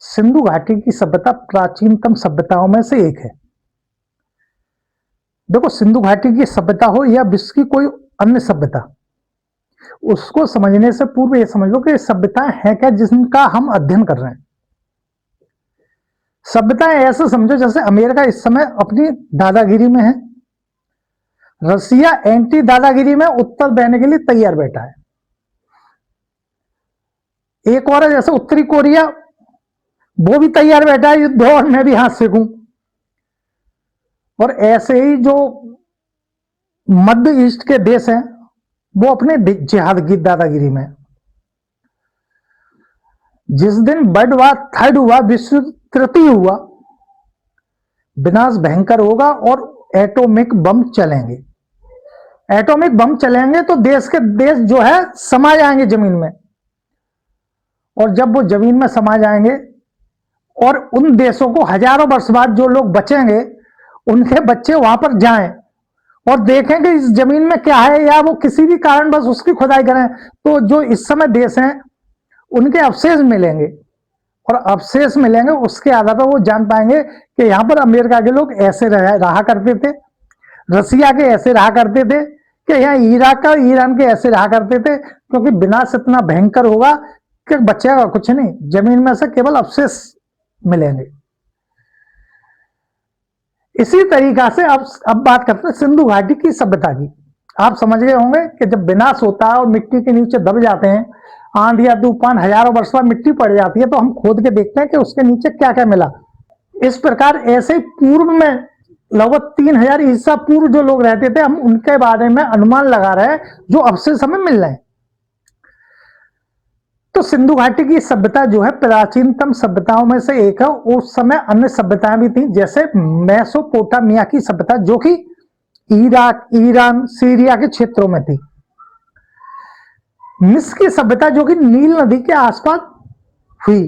सिंधु घाटी की सभ्यता प्राचीनतम सभ्यताओं में से एक है। देखो, सिंधु घाटी की सभ्यता हो या विश्व की कोई अन्य सभ्यता, उसको समझने से पूर्व ये समझ लो कि सभ्यताएं हैं क्या जिनका हम अध्ययन कर रहे हैं। सभ्यताएं ऐसे समझो जैसे अमेरिका इस समय अपनी दादागिरी में है, रसिया एंटी दादागिरी में उत्तर देने के लिए तैयार बैठा है। एक और है जैसे उत्तरी कोरिया, वो भी तैयार बैठा है युद्ध और मैं भी हाथ सीखूं। और ऐसे ही जो मध्य ईस्ट के देश हैं वो अपने जिहाद की दादागिरी में। जिस दिन वर्ल्ड वॉर थर्ड हुआ, विश्व तृतीय हुआ, विनाश भयंकर होगा और एटॉमिक बम चलेंगे। एटॉमिक बम चलेंगे तो देश के देश जो है समा जाएंगे जमीन में, और जब वो जमीन में समा जाएंगे और उन देशों को हजारों वर्ष बाद जो लोग बचेंगे उनके बच्चे वहां पर जाएं और देखें कि इस जमीन में क्या है, या वो किसी भी कारण बस उसकी खुदाई करें, तो जो इस समय देश हैं उनके अवशेष मिलेंगे, और अवशेष मिलेंगे उसके आधार पर वो जान पाएंगे कि यहां पर अमेरिका के लोग ऐसे रहा करते थे, रसिया के ऐसे रहा करते थे, कि यहाँ इराक का ईरान के ऐसे रहा करते थे। क्योंकि विनाश इतना भयंकर होगा कि बचेगा कुछ नहीं, जमीन में से केवल अवशेष मिलेंगे। इसी तरीका से अब बात करते हैं सिंधु घाटी की सभ्यता की। आप समझ गए होंगे कि जब विनाश होता है और मिट्टी के नीचे दब जाते हैं, आंधी या तूफान हजारों वर्ष बाद मिट्टी पड़ जाती है, तो हम खोद के देखते हैं कि उसके नीचे क्या क्या मिला। इस प्रकार ऐसे पूर्व में लगभग 3000 ईसा पूर्व जो लोग रहते थे, हम उनके बारे में अनुमान लगा रहे हैं जो अवशेष हमें मिल रहे हैं। तो सिंधु घाटी की सभ्यता जो है प्राचीनतम सभ्यताओं में से एक है। उस समय अन्य सभ्यताएं भी थी, जैसे मेसोपोटामिया की सभ्यता जो कि इराक, ईरान, सीरिया के क्षेत्रों में थी। मिस्र की सभ्यता जो कि नील नदी के आसपास हुई।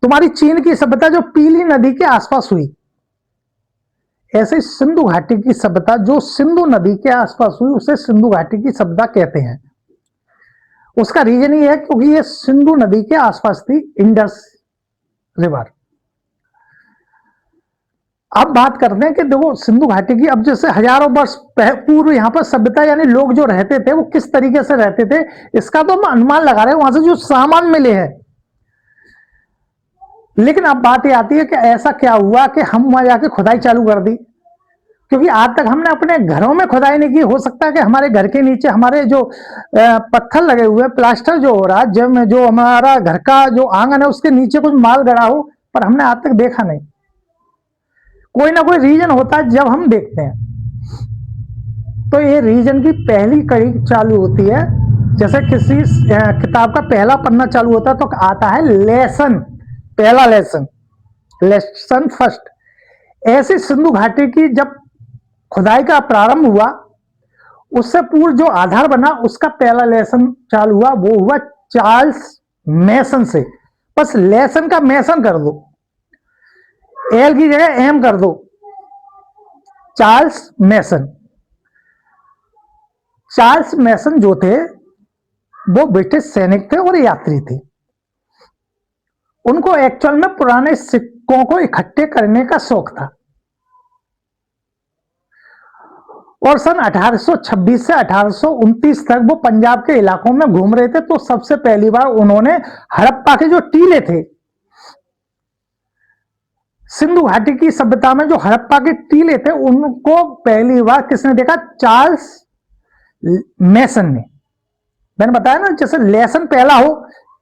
तुम्हारी चीन की सभ्यता जो पीली नदी के आसपास हुई। ऐसे सिंधु घाटी की सभ्यता जो सिंधु नदी के आसपास हुई उसे सिंधु घाटी की सभ्यता कहते हैं। उसका रीजन ये है क्योंकि ये सिंधु नदी के आसपास थी, इंडस रिवर। अब बात करते हैं कि देखो सिंधु घाटी की, अब जैसे हजारों वर्ष पूर्व यहाँ पर सभ्यता यानी लोग जो रहते थे वो किस तरीके से रहते थे, इसका तो हम अनुमान लगा रहे हैं वहां से जो सामान मिले हैं। लेकिन अब बात ये आती है कि ऐसा क्या हुआ कि हम वहां जाके खुदाई चालू कर दी, क्योंकि आज तक हमने अपने घरों में खुदाई नहीं की। हो सकता है कि हमारे घर के नीचे हमारे जो पत्थर लगे हुए, प्लास्टर जो हो रहा है, जब जो हमारा घर का जो आंगन है उसके नीचे कुछ माल गड़ा हो, पर हमने आज तक देखा नहीं। कोई ना कोई रीजन होता है जब हम देखते हैं। तो ये रीजन की पहली कड़ी चालू होती है, जैसे किसी किताब का पहला पन्ना चालू होता है तो आता है लेसन, पहला लेसन फर्स्ट। ऐसे सिंधु घाटी की जब खुदाई का प्रारंभ हुआ, उससे पूर्व जो आधार बना उसका पहला लेसन चालू हुआ, वो हुआ चार्ल्स मैसन से। बस लेसन का मैसन कर दो, एल की जगह एम कर दो, चार्ल्स मैसन। चार्ल्स मैसन जो थे वो ब्रिटिश सैनिक थे और यात्री थे। उनको एक्चुअल में पुराने सिक्कों को इकट्ठे करने का शौक था, और सन 1826 से 1829 तक वो पंजाब के इलाकों में घूम रहे थे। तो सबसे पहली बार उन्होंने हड़प्पा के जो टीले थे, सिंधु घाटी की सभ्यता में जो हड़प्पा के टीले थे, उनको पहली बार किसने देखा? चार्ल्स मैसन ने। मैंने बताया ना, जैसे लेसन पहला हो,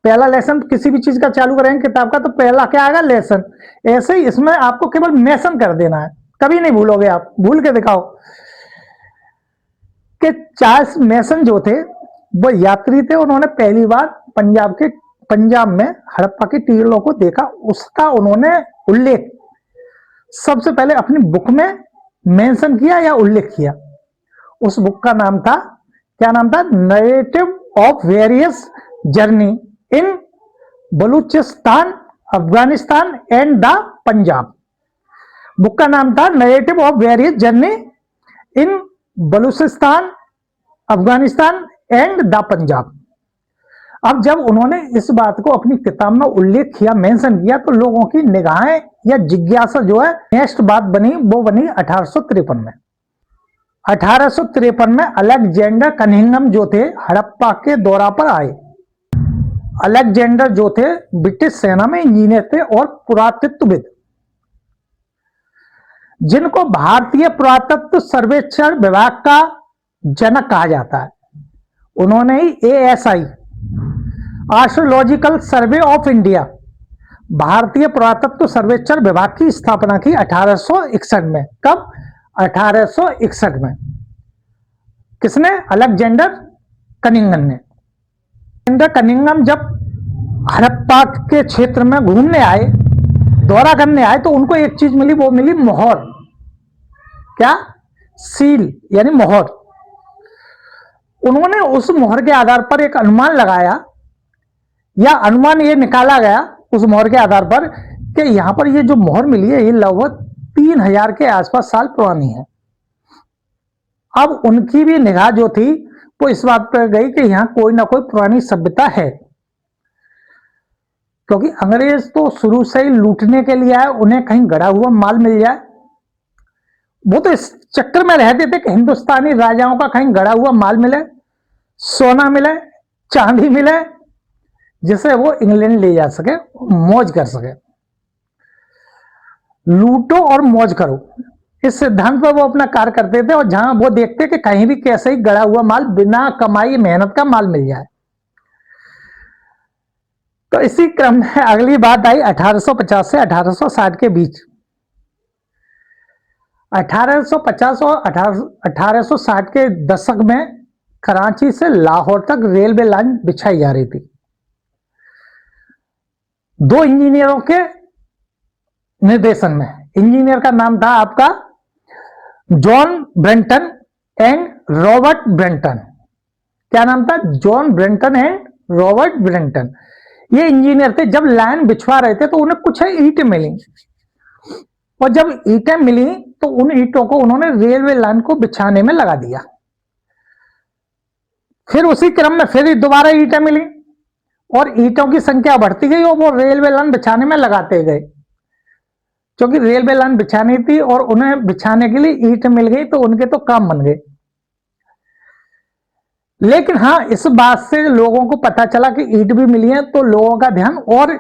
पहला लेसन किसी भी चीज का चालू करेंगे किताब का तो पहला क्या आएगा? लेसन। ऐसे ही इसमें आपको केवल मैसन कर देना है, कभी नहीं भूलोगे आप, भूल के दिखाओ कि चार्ल्स मैसन जो थे वो यात्री थे। उन्होंने पहली बार पंजाब में हड़प्पा के टीलों को देखा। उसका उन्होंने उल्लेख सबसे पहले अपनी बुक में मेंशन किया या उल्लेख किया। उस बुक का नाम था, क्या नाम था? Narrative of various journey in Balochistan, Afghanistan and the Punjab. Book का नाम था narrative of various journey in Balochistan, Afghanistan and the Punjab. अब जब उन्होंने इस बात को अपनी किताब में उल्लेख किया, मेंशन किया, तो लोगों की निगाहें या जिज्ञासा जो है, नेक्स्ट बात बनी, वो बनी 1853 में। 1853 में अलेक्जेंडर कनिंघम जो थे हड़प्पा के दौरा पर आए। अलेक्जेंडर जो थे ब्रिटिश सेना में इंजीनियर थे और पुरातत्वविद, जिनको भारतीय पुरातत्व सर्वेक्षण विभाग का जनक कहा जाता है। उन्होंने ही ASI, आस्ट्रोलॉजिकल सर्वे ऑफ इंडिया, भारतीय पुरातत्व सर्वेक्षण विभाग की स्थापना की 1861 में। कब? 1861 में। किसने? अलेक्जेंडर कनिंघम ने। अलेक्जेंडर कनिंघम जब हड़प्पा के क्षेत्र में घूमने आए, दौरा करने आए, तो उनको एक चीज मिली, वो मिली मोहर। क्या? सील, यानी मोहर। उन्होंने उस मोहर के आधार पर एक अनुमान लगाया, या अनुमान ये निकाला गया उस मोहर के आधार पर कि यहां पर ये जो मोहर मिली है, ये लगभग 3000 के आसपास साल पुरानी है। अब उनकी भी निगाह जो थी वो इस बात पर गई कि यहां कोई ना कोई पुरानी सभ्यता है, क्योंकि अंग्रेज तो शुरू से ही लूटने के लिए आए, उन्हें कहीं गड़ा हुआ माल मिल जाए। वो तो इस चक्कर में रहते थे कि हिंदुस्तानी राजाओं का कहीं गड़ा हुआ माल मिले, सोना मिले, चांदी मिले, जिसे वो इंग्लैंड ले जा सके, मौज कर सके। लूटो और मौज करो, इस सिद्धांत पर वो अपना कार्य करते थे। और जहां वो देखते कि कहीं भी कैसे ही गड़ा हुआ माल, बिना कमाई मेहनत का माल मिल जाए। तो इसी क्रम में अगली बात आई 1850 से 1860 के बीच। 1850 और 1860 के दशक में कराची से लाहौर तक रेलवे लाइन बिछाई जा रही थी। दो इंजीनियरों के निर्देशन में। इंजीनियर का नाम था आपका John Brenton and Robert Brenton. क्या नाम था? John Brenton and Robert Brenton. ये इंजीनियर थे। जब लाइन बिछवा रहे थे तो उन्हें कुछ ईंटें मिली, और जब ईंटें मिली तो उन ईंटों को उन्होंने रेलवे लाइन को बिछाने में लगा दिया। फिर उसी क्रम में फिर दोबारा ईंटें मिली, और ईंटों की संख्या बढ़ती गई, और वो रेलवे लाइन बिछाने में लगाते गए, क्योंकि रेलवे लाइन बिछानी थी और उन्हें बिछाने के लिए ईंट मिल गई, तो उनके तो काम बन गए। लेकिन हाँ, इस बात से लोगों को पता चला कि ईंट भी मिली है, तो लोगों का ध्यान और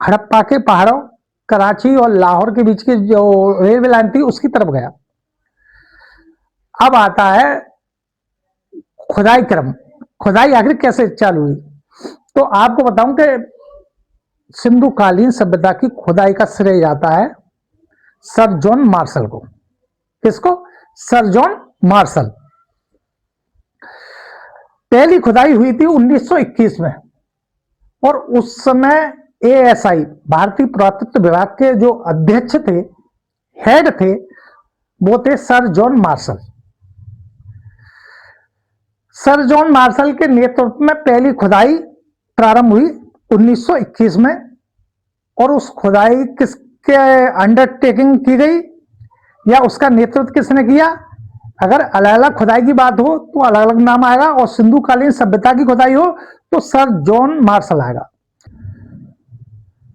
हड़प्पा के पहाड़ों, कराची और लाहौर के बीच की जो रेलवे लाइन थी उसकी तरफ गया। अब आता है खुदाई क्रम। खुदाई आखिर कैसे चालू हुई? तो आपको बताऊं कि सिंधु कालीन सभ्यता की खुदाई का श्रेय जाता है सर जॉन मार्शल को। किसको? Sir John Marshall. पहली खुदाई हुई थी 1921 में, और उस समय ASI, भारतीय पुरातत्व विभाग के जो अध्यक्ष थे, हेड थे, वो थे sir John Marshall. Sir John Marshall के नेतृत्व में पहली खुदाई प्रारंभ हुई 1921 में। और उस खुदाई किसके अंडरटेकिंग की गई, या उसका नेतृत्व किसने किया? अगर अलग अलग खुदाई की बात हो तो अलग अलग नाम आएगा, और सिंधु कालीन सभ्यता की खुदाई हो तो सर जॉन मार्शल आएगा।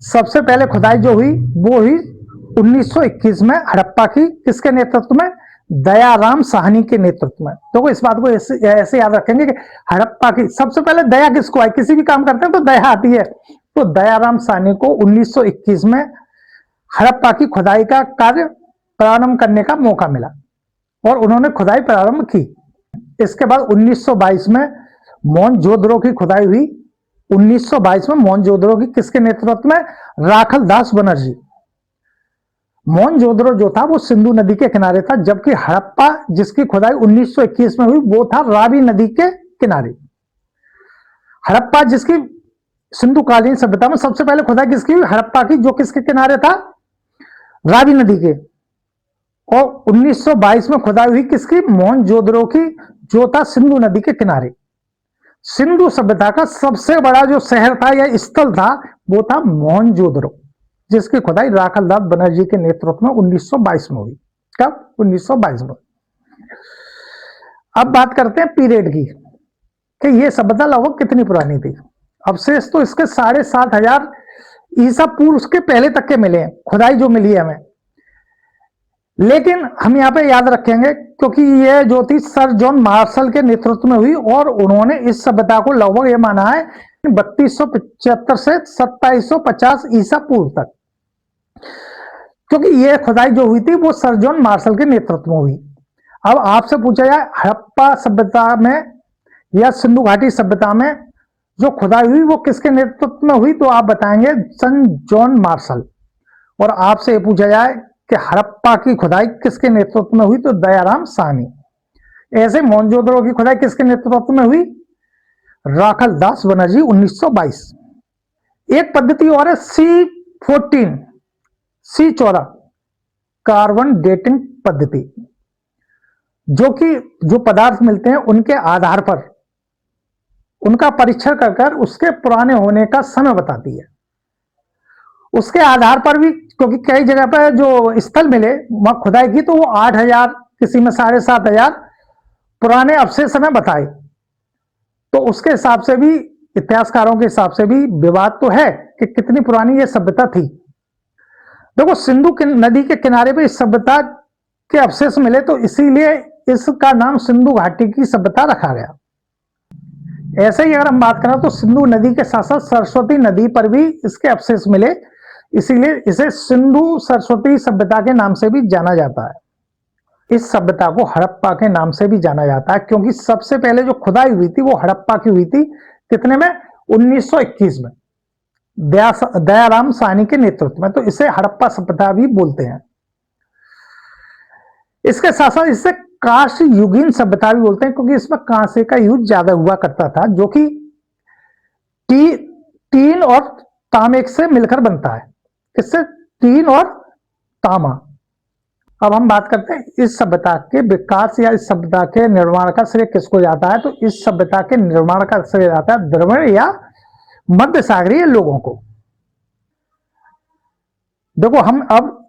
सबसे पहले खुदाई जो हुई वो हुई 1921 में हड़प्पा की। किसके नेतृत्व में? दयाराम साहनी के नेतृत्व में। तो इस बात को ऐसे याद रखेंगे कि हड़प्पा की सबसे पहले दया किसको आई? किसी भी काम करते हैं तो दया आती है। तो दयाराम साहनी को 1921 में हड़प्पा की खुदाई का कार्य प्रारंभ करने का मौका मिला, और उन्होंने खुदाई प्रारंभ की। इसके बाद 1922 में मोहनजोदड़ो की खुदाई हुई। 1922 में मोहनजोदड़ो की किसके नेतृत्व में? राखल दास बनर्जी। मोहनजोदड़ो जो था वो सिंधु नदी के किनारे था, जबकि हड़प्पा जिसकी खुदाई 1921 में हुई वो था रावी नदी के किनारे। हड़प्पा जिसकी सिंधु कालीन सभ्यता में सबसे पहले खुदाई किसकी हुई? हड़प्पा की, जो किसके किनारे था? रावी नदी के। और 1922 में खुदाई हुई किसकी? मोहनजोदड़ो की, जो था सिंधु नदी के किनारे। सिंधु सभ्यता का सबसे बड़ा जो शहर था या स्थल था वो था मोहनजोदड़ो, जिसकी खुदाई राखलदास बनर्जी के नेतृत्व में 1922 में हुई। कब? 1922 में। अब बात करते हैं पीरियड की, कि ये सभ्यता लगभग कितनी पुरानी थी। अवशेष तो इसके 7,500 ईसा पूर्व के पहले तक के मिले हैं, खुदाई जो मिली है हमें। लेकिन हम यहाँ पे याद रखेंगे क्योंकि ये जो थी सर जॉन मार्शल के नेतृत्व में हुई और उन्होंने इस सभ्यता को लगभग ये माना है 3275 से 2750 ईसा पूर्व तक, क्योंकि ये खुदाई जो हुई थी वो सर जॉन मार्शल के नेतृत्व में हुई। अब आपसे पूछा जाए हड़प्पा सभ्यता में या सिंधु घाटी सभ्यता में जो खुदाई हुई वो किसके नेतृत्व में हुई, तो आप बताएंगे सन जॉन मार्शल। और आपसे ये पूछा जाए कि हड़प्पा की खुदाई किसके नेतृत्व में हुई, तो दयाराम साहनी। ऐसे मोहनजोदड़ो की खुदाई किसके नेतृत्व में हुई, राखल दास बनर्जी 1922। एक पद्धति और है C14 C14 कार्बन डेटिंग पद्धति, जो कि जो पदार्थ मिलते हैं उनके आधार पर उनका परीक्षण कर उसके पुराने होने का समय बताती है। उसके आधार पर भी, क्योंकि कई जगह पर जो स्थल मिले वहां खुदाई की तो वो 8,000 किसी में 7,500 पुराने अवशेष हमें बताए, तो उसके हिसाब से भी इतिहासकारों के हिसाब से भी विवाद तो है कि कितनी पुरानी ये सभ्यता थी। देखो सिंधु नदी के किनारे पे इस सभ्यता के अवशेष मिले तो इसीलिए इसका नाम सिंधु घाटी की सभ्यता रखा गया। ऐसे ही अगर हम बात करें तो सिंधु नदी के साथ साथ सरस्वती नदी पर भी इसके अवशेष मिले, इसीलिए इसे सिंधु सरस्वती सभ्यता के नाम से भी जाना जाता है। इस सभ्यता को हड़प्पा के नाम से भी जाना जाता है क्योंकि सबसे पहले जो खुदाई हुई थी वो हड़प्पा की हुई थी। कितने में, 1921 में, दयाराम साहनी के नेतृत्व में, तो इसे हड़प्पा सभ्यता भी बोलते हैं। इसके साथ साथ इसे कांस्य युगीन सभ्यता भी बोलते हैं क्योंकि इसमें कांसे का यूज ज्यादा हुआ करता था, जो कि टीन और तांबे से मिलकर बनता है। इससे टीन और तांबा। अब हम बात करते हैं इस सभ्यता के विकास या इस सभ्यता के निर्माण का श्रेय किसको जाता है, तो इस सभ्यता के निर्माण का श्रेय जाता है द्रविड़ या मध्य सागरीय लोगों को। देखो हम अब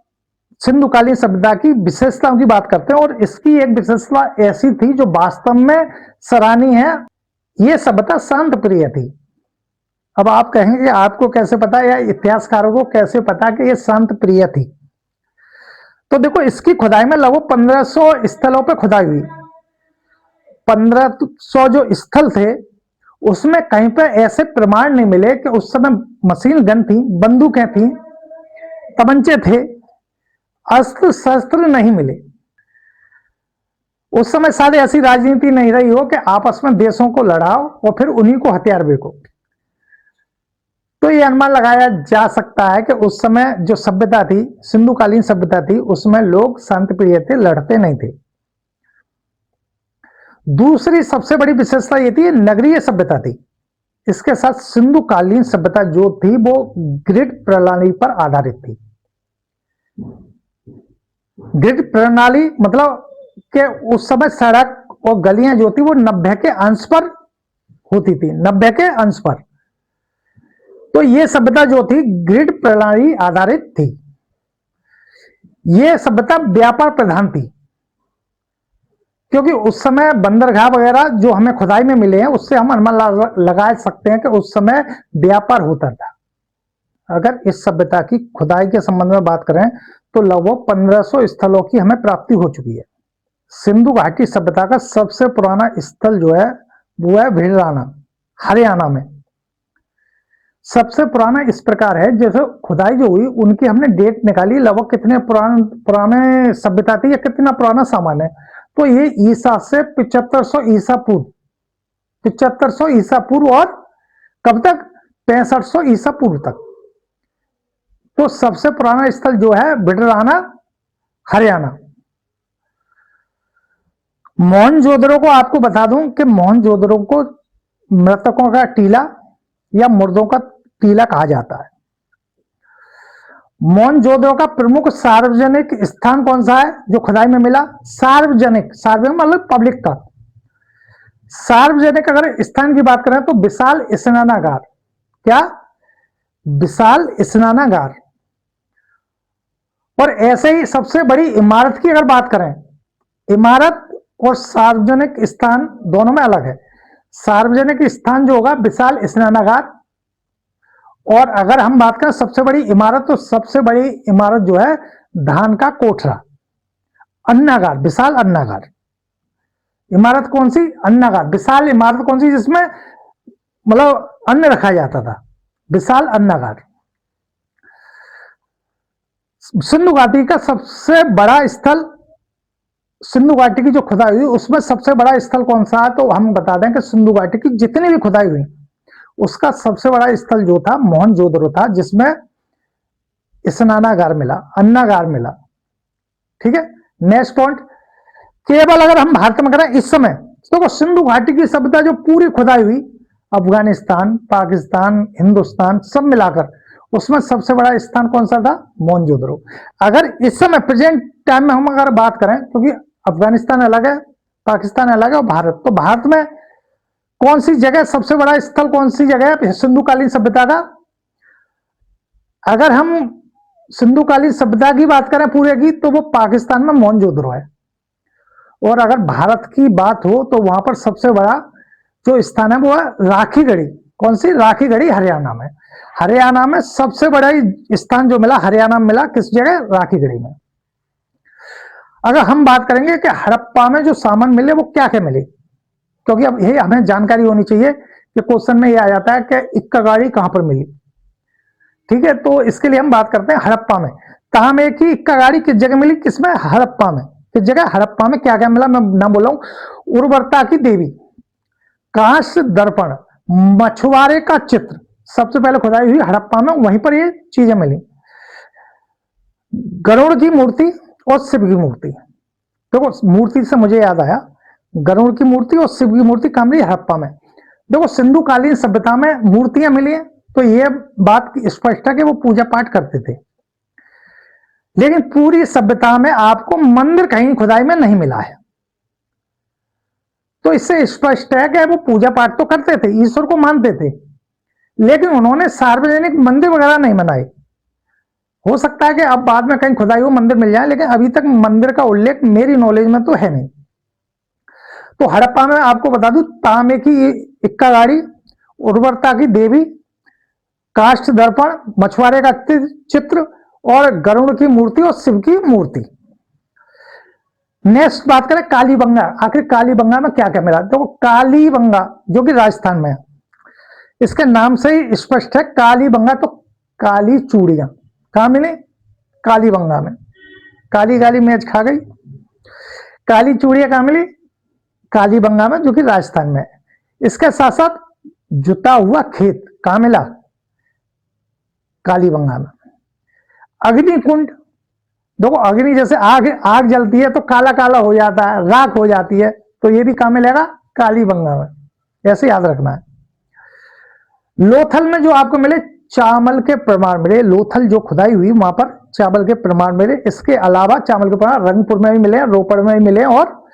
सिंधुकालीन सभ्यता की विशेषताओं की बात करते हैं और इसकी एक विशेषता ऐसी थी जो वास्तव में सराहनीय है। यह सभ्यता शांत प्रिय थी। अब आप कहेंगे आपको कैसे पता या इतिहासकारों को कैसे पता कि यह शांत प्रिय थी, तो देखो इसकी खुदाई में लगभग 1500 स्थलों पर खुदाई हुई। 1500 जो स्थल थे उसमें कहीं पर ऐसे प्रमाण नहीं मिले कि उस समय मशीन गन थी, बंदूकें थी, तमंचे थे, अस्त्र शस्त्र नहीं मिले। उस समय शायद ऐसी राजनीति नहीं रही हो कि आपस में देशों को लड़ाओ और फिर उन्हीं को हथियार बेचो। तो यह अनुमान लगाया जा सकता है कि उस समय जो सभ्यता थी, सिंधुकालीन सभ्यता थी, उसमें लोग शांतिप्रिय थे, लड़ते नहीं थे। दूसरी सबसे बड़ी विशेषता यह थी नगरीय सभ्यता थी। इसके साथ सिंधुकालीन सभ्यता जो थी वो ग्रिड प्रणाली पर आधारित थी। ग्रिड प्रणाली मतलब कि उस समय सड़क और गलियां जो थी वो 90 के अंश पर होती थी, 90 के अंश पर। तो ये सभ्यता जो थी ग्रिड प्रणाली आधारित थी। ये सभ्यता व्यापार प्रधान थी क्योंकि उस समय बंदरगाह वगैरह जो हमें खुदाई में मिले हैं उससे हम अनुमान लगा सकते हैं कि उस समय व्यापार होता था। अगर इस सभ्यता की खुदाई के संबंध में बात करें तो लगभग 1500 स्थलों की हमें प्राप्ति हो चुकी है। सिंधु घाटी सभ्यता का सबसे पुराना स्थल जो है वो है भिड़राना, हरियाणा में। सबसे पुराना इस प्रकार है, जैसे खुदाई जो हुई उनकी हमने डेट निकाली, लगभग कितने पुराने सभ्यता थी या कितना पुराना सामान है, तो ये ईसा से 7500 ईसा पूर्व, 7500 ईसा पूर्व और कब तक, 6500 ईसा पूर्व तक। तो सबसे पुराना स्थल जो है भिड़राना, हरियाणा। मोहनजोदड़ो को आपको बता दूं कि मोहनजोदड़ो को मृतकों का टीला या मुर्दों का टीला कहा जाता है। मोहनजोदड़ो का प्रमुख सार्वजनिक स्थान कौन सा है जो खुदाई में मिला? सार्वजनिक, सार्वजनिक मतलब पब्लिक का। सार्वजनिक अगर स्थान की बात करें तो विशाल स्नानागार। क्या? विशाल स्नानागार। और ऐसे ही सबसे बड़ी इमारत की अगर बात करें, इमारत और सार्वजनिक स्थान दोनों में अलग है। सार्वजनिक स्थान जो होगा विशाल स्नानागार, और अगर हम बात करें सबसे बड़ी इमारत, तो सबसे बड़ी इमारत जो है धान का कोठरा, अन्नागार, विशाल अन्नागार। इमारत कौन सी? अन्नागार। विशाल इमारत कौन सी जिसमें मतलब अन्न रखा जाता था? विशाल अन्नागार। सिंधु घाटी का सबसे बड़ा स्थल, सिंधु घाटी की जो खुदाई हुई उसमें सबसे बड़ा स्थल कौन सा है? तो हम बता दें कि सिंधु घाटी की जितनी भी खुदाई हुई उसका सबसे बड़ा स्थल जो था मोहनजोदड़ो था, जिसमें स्नानागार मिला, अन्नागार मिला। ठीक है। नेक्स्ट पॉइंट, केवल अगर हम भारत में करें इस समय तो सिंधु घाटी की सभ्यता जो पूरी खुदाई हुई, अफगानिस्तान, पाकिस्तान, हिंदुस्तान सब मिलाकर, उसमें सबसे बड़ा स्थान कौन सा था? मोहनजोदड़ो। अगर इस समय प्रेजेंट टाइम में हम अगर बात करें, क्योंकि अफगानिस्तान अलग है, पाकिस्तान अलग है और भारत, तो भारत में कौन सी जगह सबसे बड़ा स्थल, कौन सी जगह है सिंधुकालीन सभ्यता का? अगर हम सिंधुकालीन सभ्यता की बात करें पूरे की, तो वो पाकिस्तान में मोहनजोदड़ो है। और अगर भारत की बात हो तो वहां पर सबसे बड़ा जो स्थान है वो है राखीगढ़ी। कौन सी? राखीगढ़ी, हरियाणा में। हरियाणा में सबसे बड़ा स्थान जो मिला हरियाणा में मिला, किस जगह? राखीगढ़ी में। अगर हम बात करेंगे कि हड़प्पा में जो सामान मिले वो क्या क्या मिले, क्योंकि अब ये हमें जानकारी होनी चाहिए कि क्वेश्चन में ये आ जाता है कि इक्का गाड़ी कहां पर मिली। ठीक है, तो इसके लिए हम बात करते हैं हड़प्पा में। तांबे की इक्का गाड़ी किस जगह मिली? किसमें? हड़प्पा में। किस जगह? हड़प्पा में। क्या क्या मिला मैं ना बोला हूं? उर्वरता की देवी, कांस्य दर्पण, मछुआरे का चित्र, सबसे पहले खुदाई हुई हड़प्पा में, वहीं पर ये चीजें मिली। गरुड़ की मूर्ति और शिव की मूर्ति। देखो मूर्ति से मुझे याद आया, गरुड़ की मूर्ति और शिव की मूर्ति कहां मिली? हड़प्पा में। देखो सिंधु कालीन सभ्यता में मूर्तियां मिली है, तो यह बात स्पष्ट है कि वो पूजा पाठ करते थे, लेकिन पूरी सभ्यता में आपको मंदिर कहीं खुदाई में नहीं मिला है। तो इससे स्पष्ट है कि वो पूजा पाठ तो करते थे, ईश्वर को मानते थे, लेकिन उन्होंने सार्वजनिक मंदिर वगैरह नहीं बनाए। हो सकता है कि अब बाद में कहीं खुदाई हो मंदिर मिल जाए, लेकिन अभी तक मंदिर का उल्लेख मेरी नॉलेज में तो है नहीं। तो हड़प्पा में आपको बता दूं, तांबे की इक्का गाड़ी, उर्वरता की देवी, काष्ठ दर्पण, मछुआरे का चित्र और गरुड़ की मूर्ति और शिव की मूर्ति। नेक्स्ट बात करें कालीबंगा। आखिर कालीबंगा में क्या क्या मिला? तो कालीबंगा जो कि राजस्थान में है, इसके नाम से ही स्पष्ट है कालीबंगा, तो काली चूड़ियां कहां मिली? कालीबंगा में। काली काली मैच खा गई। काली चूड़ियां कहां मिली? कालीबंगा में, जो कि राजस्थान में है। इसके साथ साथ जुता हुआ खेत कहां मिला? कालीबंगा में। अग्निकुंड, देखो अग्नि जैसे आग आग जलती है तो काला काला हो जाता है, राख हो जाती है, तो ये भी कहां मिलेगा? कालीबंगा में। ऐसे याद रखना है। लोथल में जो आपको मिले चावल के प्रमाण मिले, लोथल जो खुदाई हुई वहां पर चावल के प्रमाण मिले। इसके अलावा चावल के प्रमाण रंगपुर में भी मिले, रोपड़ में भी मिले और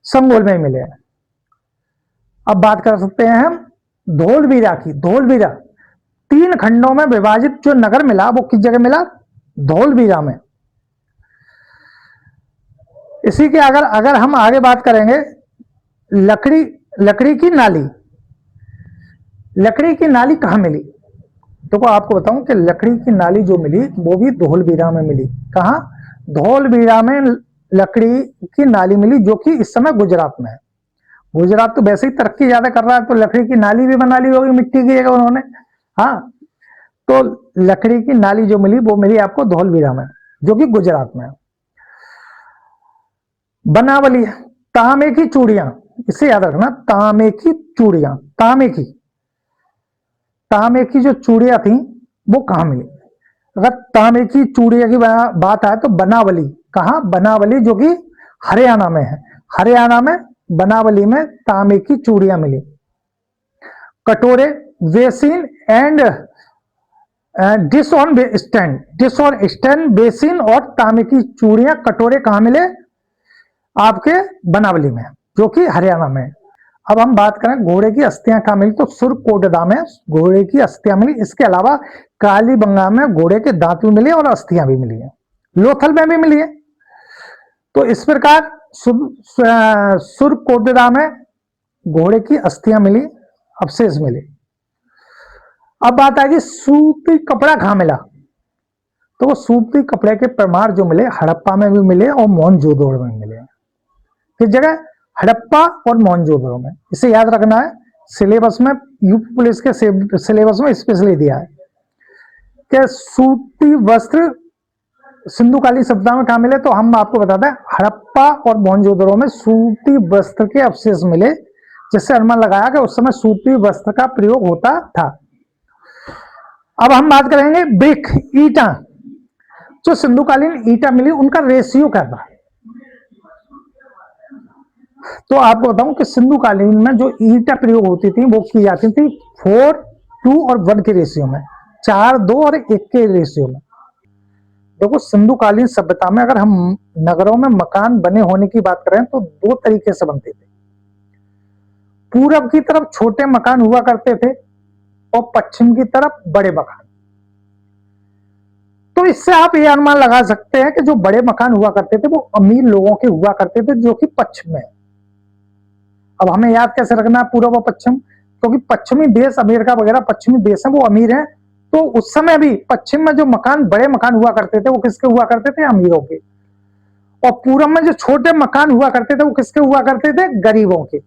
संगोल में भी मिले। अब बात कर सकते हैं हम धौलवीरा की। धौलवीरा 3 खंडों में विभाजित जो नगर मिला वो किस जगह मिला? धौलवीरा में। इसी के अगर हम आगे बात करेंगे, लकड़ी की नाली, लकड़ी की नाली कहां मिली? तो आपको बताऊं कि लकड़ी की नाली जो मिली वो भी धौलवीरा में मिली। कहां? धौलवीरा में लकड़ी की नाली मिली, जो कि इस समय गुजरात में है। गुजरात तो वैसे ही तरक्की ज्यादा कर रहा है, तो लकड़ी की नाली भी बना ली होगी मिट्टी की जगह उन्होंने। हाँ, तो लकड़ी की नाली जो मिली वो मिली आपको धौलवीरा में, जो कि गुजरात में है। बनावली, तांबे की चूड़ियां, इसे याद रखना, तांबे की चूड़ियां, तांबे की जो चूड़ियां थी वो कहां मिली? अगर तांबे की चूड़िया की बात आए तो बनावली। कहां? बनावली, जो कि हरियाणा में है। हरियाणा में बनावली में तांबे की चूड़ियां मिली। कटोरे, basin and dish on stand, basin और तांबे की चूड़ियां, कटोरे कहां मिले? आपके बनावली में, जो कि हरियाणा में। अब हम बात करें घोड़े की अस्थियां कहां मिली, तो सुरकोटदा में घोड़े की अस्थियां मिली। इसके अलावा कालीबंगा में घोड़े के दांत भी मिले और अस्थियां भी मिली है, लोथल में भी मिली है। तो इस प्रकार सुरकोटदा में घोड़े की अस्थियां मिली, अवशेष मिले। अब बात आएगी सूती कपड़ा कहां मिला। तो वो सूती कपड़े के प्रमाण जो मिले हड़प्पा में भी मिले और मोहनजोदड़ो में मिले। किस जगह? हड़प्पा और मोहनजोदड़ो में। इसे याद रखना है, सिलेबस में, यूपी पुलिस के सिलेबस में स्पेशली दिया है कि सूती वस्त्र सिंधुकालीन सभ्यता में कहां मिले। तो हम आपको बताते हैं हड़प्पा और मोहनजोदड़ो में सूती वस्त्र के अवशेष मिले, जिससे अनुमान लगाया कि उस समय सूती वस्त्र का प्रयोग होता था। अब हम बात करेंगे ब्रिक, ईटा। जो सिंधुकालीन ईटा मिली उनका रेशियो क्या था। तो आपको बताऊं कि सिंधुकालीन में जो ईटा प्रयोग होती थी वो की जाती थी 4:2 और 1 के रेशियो में, 4:2 और 1 के रेशियो में। देखो सिंधुकालीन सभ्यता में अगर हम नगरों में मकान बने होने की बात करें तो 2 तरीके से बनते थे। पूरब की तरफ छोटे मकान हुआ करते थे और पश्चिम की तरफ बड़े मकान। तो इससे आप ये अनुमान लगा सकते हैं कि जो बड़े मकान हुआ करते थे वो अमीर लोगों के हुआ करते थे, जो कि पश्चिम में। अब हमें याद कैसे रखना है पूर्व और पश्चिम, क्योंकि पश्चिमी देश, अमेरिका वगैरह पश्चिमी देश है, वो अमीर हैं। तो उस समय भी पश्चिम में जो मकान, बड़े मकान हुआ करते थे वो किसके हुआ करते थे? अमीरों के। और पूरब में जो छोटे मकान हुआ करते थे वो किसके हुआ करते थे? गरीबों के।